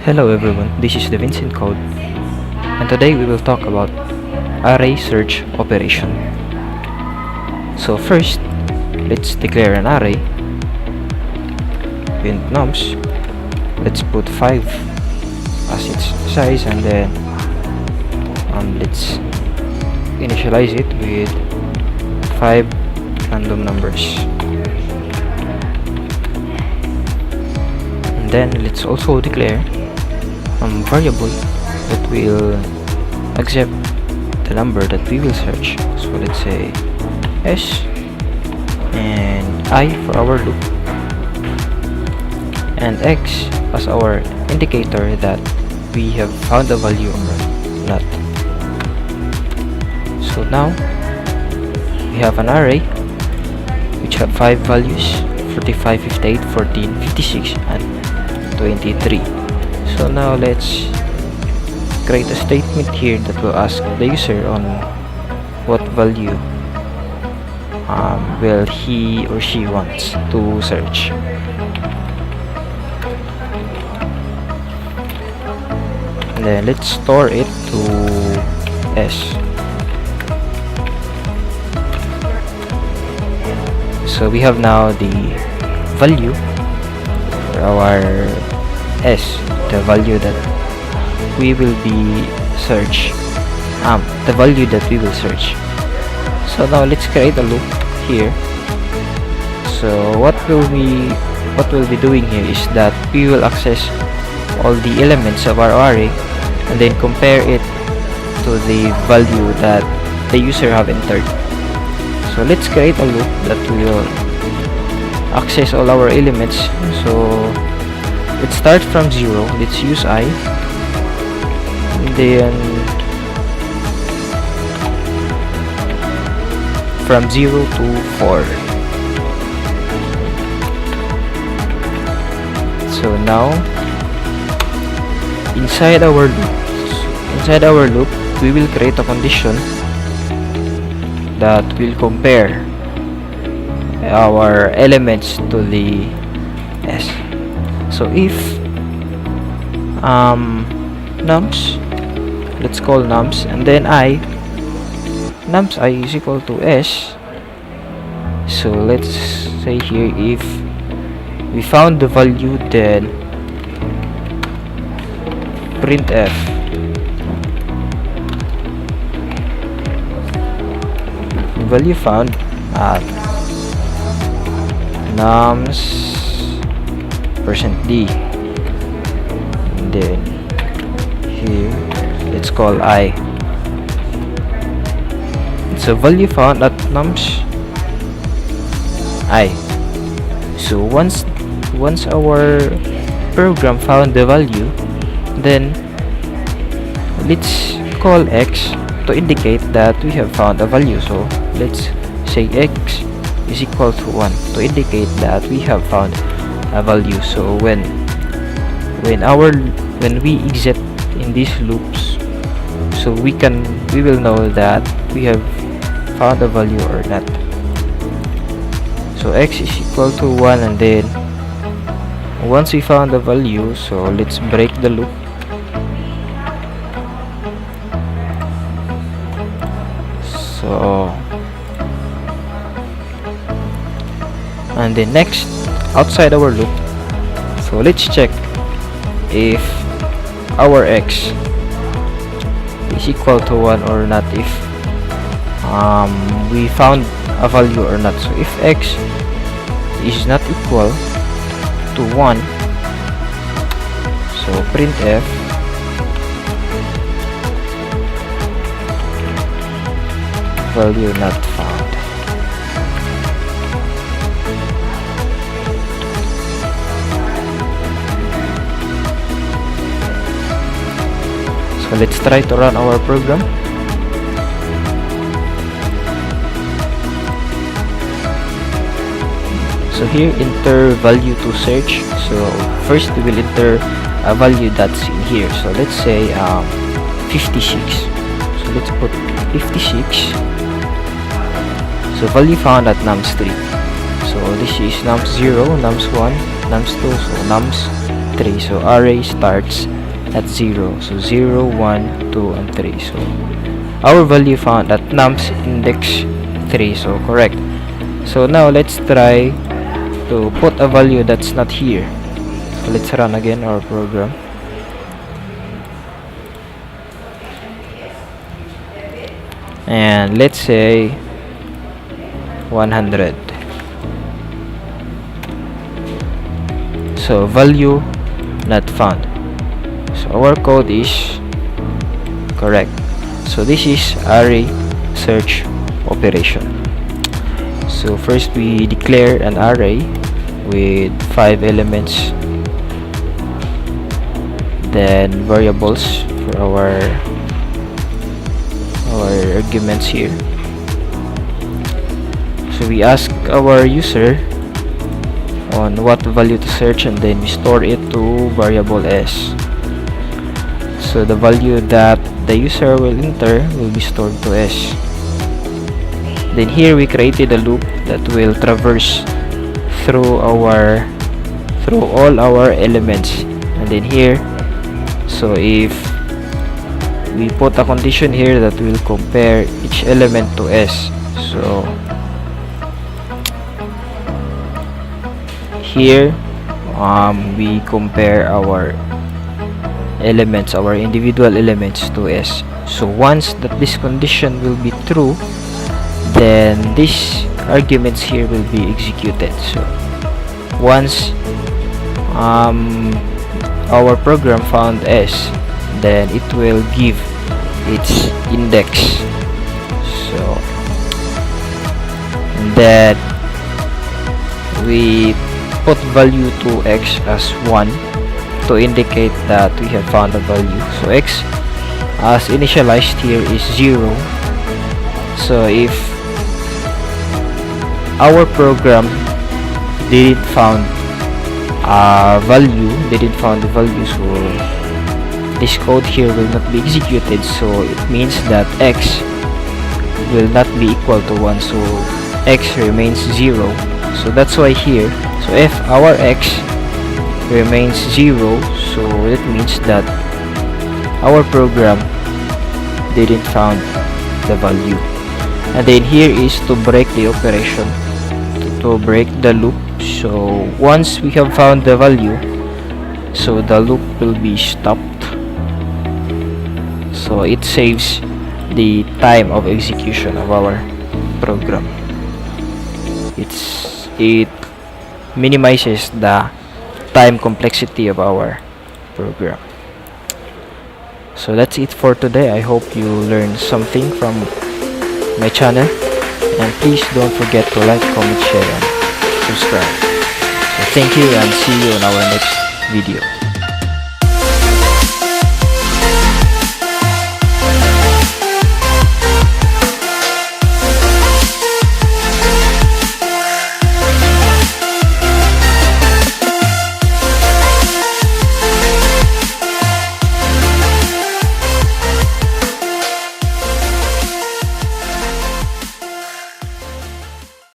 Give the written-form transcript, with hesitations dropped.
Hello everyone, this is the Vincent Code, and today we will talk about array search operation. So first, let's declare an array with nums. Let's put 5 as its size, and then let's initialize it with 5 random numbers. And then let's also declare variable that will accept the number that we will search. So let's say s and I for our loop, and x as our indicator that we have found a value or not. So now we have an array which have 5 values: 45, 58, 14, 56, and 23. So now let's create a statement here that will ask the user on what value will he or she wants to search. And then let's store it to s. So we have now the value for our s, the value that we will be search, the value that we will search. So now let's create a loop here. So what we'll be doing here is that we will access all the elements of our array and then compare it to the value that the user have entered. So let's create a loop that will access all our elements. So let's start from 0. Let's use I, and then from 0 to 4. So now inside our loop we will create a condition that will compare our elements to the s. So if nums, let's call nums, and then nums I is equal to s. So let's say here if we found the value, then printf value found at nums %d, and then here let's call I. So value found at nums I. So once our program found the value, then let's call x to indicate that we have found a value. So let's say x is equal to 1 to indicate that we have found a value. So when we exit in these loops, so we will know that we have found a value or not. So x is equal to 1, and then once we found the value, so let's break the loop. So and then next, outside our loop, so let's check if our x is equal to 1 or not, if we found a value or not. So if x is not equal to 1, so printf value not found. So let's try to run our program. So here, enter value to search. So first we will enter a value that's in here. So let's say 56. So let's put 56. So value found at nums 3. So this is nums 0, nums 1, nums 2, so nums 3. So array starts at 0. So 0, 1, 2, and 3. So our value found at nums index 3. So correct. So now let's try to put a value that's not here. So let's run again our program. And let's say 100. So value not found. So our code is correct. So this is array search operation. So first we declare an array with 5 elements, then variables for our arguments here. So we ask our user on what value to search, and then we store it to variable s. So the value that the user will enter will be stored to s. Then here we created a loop that will traverse through all our elements, and then here, so if we put a condition here that will compare each element to s. So here we compare our elements, our individual elements to s. So once that this condition will be true, then these arguments here will be executed. So once our program found s, then it will give its index. So that we put value to x as 1 to indicate that we have found a value. So x as initialized here is 0. So if our program didn't found the value, so this code here will not be executed. So it means that x will not be equal to 1, so x remains 0. So that's why here, so if our x remains 0, so it means that our program didn't found the value. And then here is to break the operation, to break the loop. So once we have found the value, so the loop will be stopped. So it saves the time of execution of our program. It minimizes the time complexity of our program. So that's it for today. I hope you learned something from my channel, and please don't forget to like, comment, share, and subscribe. So thank you, and see you in our next video.